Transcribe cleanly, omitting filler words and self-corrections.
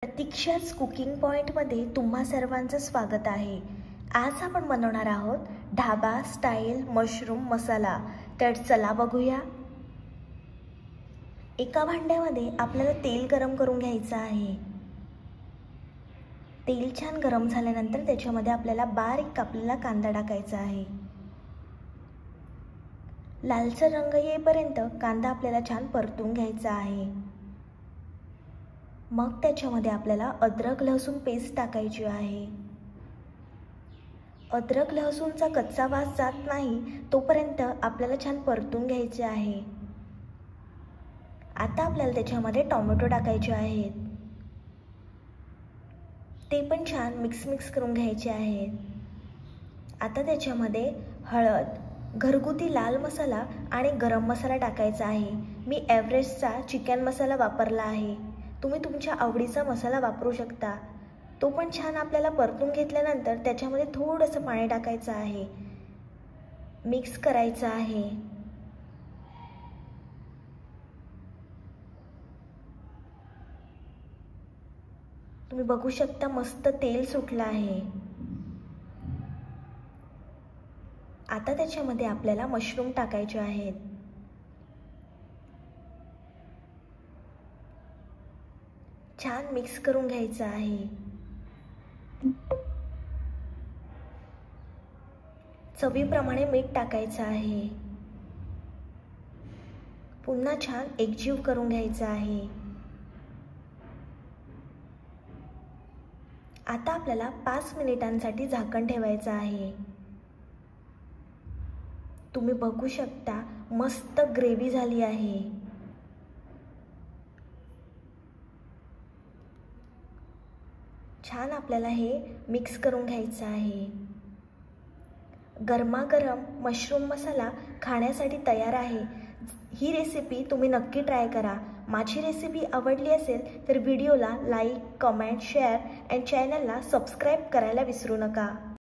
प्रतीक्षाच cooking पॉइंटमध्ये तुम्हा सर्वांचं स्वागत आहे। आज आपण बनवणार आहोत ढाबा स्टाईल मशरूम मसाला। तर चला बघूया। एका भांड्यामध्ये आपल्याला तेल गरम करून घ्यायचं आहे। तेल छान गरम झाल्यानंतर त्याच्यामध्ये आपल्याला बारीक कापलेला कांदा टाकायचा आहे। लालसर रंग येईपर्यंत कांदा आपल्याला छान परतून घ्यायचा आहे। मग त्याच्यामध्ये आपल्याला अद्रक लसूण पेस्ट टाकायची आहे। अद्रक लसूणचा कच्चा वास जात नाही तोपर्यंत आपल्याला छान परतून घ्यायचे आहे। आता आपल्याला त्याच्यामध्ये टोमॅटो टाकायचे आहेत, ते पण छान मिक्स करून घ्यायचे आहेत। आता त्याच्यामध्ये हळद, घरगुती लाल मसाला आणि गरम मसाला टाकायचा आहे। मी एव्हरेस्टचा चिकन मसाला वापरला आहे, तुम्ही तुमच्या आवडीचा मसाला वापरू शकता। तो पण छान आपल्याला परतून घेतल्यानंतर त्याच्यामध्ये थोडंसं पाणी टाकायचं आहे, मिक्स करायचं आहे। तुम्ही बघू शकता मस्त तेल सुटलं आहे। आता त्याच्यामध्ये आपल्याला मशरूम टाकायचे आहेत। छान मिक्स करून घ्यायचं आहे। चवीप्रमाणे मीठ टाकायचं आहे। पुन्हा छान एकजीव करून घ्यायचं आहे। आता आपल्याला 5 मिनिटांसाठी झाकण ठेवायचं आहे। तुम्ही बघू शकता मस्त ग्रेव्ही झाली आहे। छान आपल्याला हे मिक्स करून घ्यायचं आहे। गरमागरम मशरूम मसाला खाण्यासाठी तयार आहे। ही रेसिपी तुम्ही नक्की ट्राय करा। माझी रेसिपी आवडली असेल तर व्हिडिओला लाईक, कमेंट, शेअर आणि चॅनलला सबस्क्राईब करायला विसरू नका।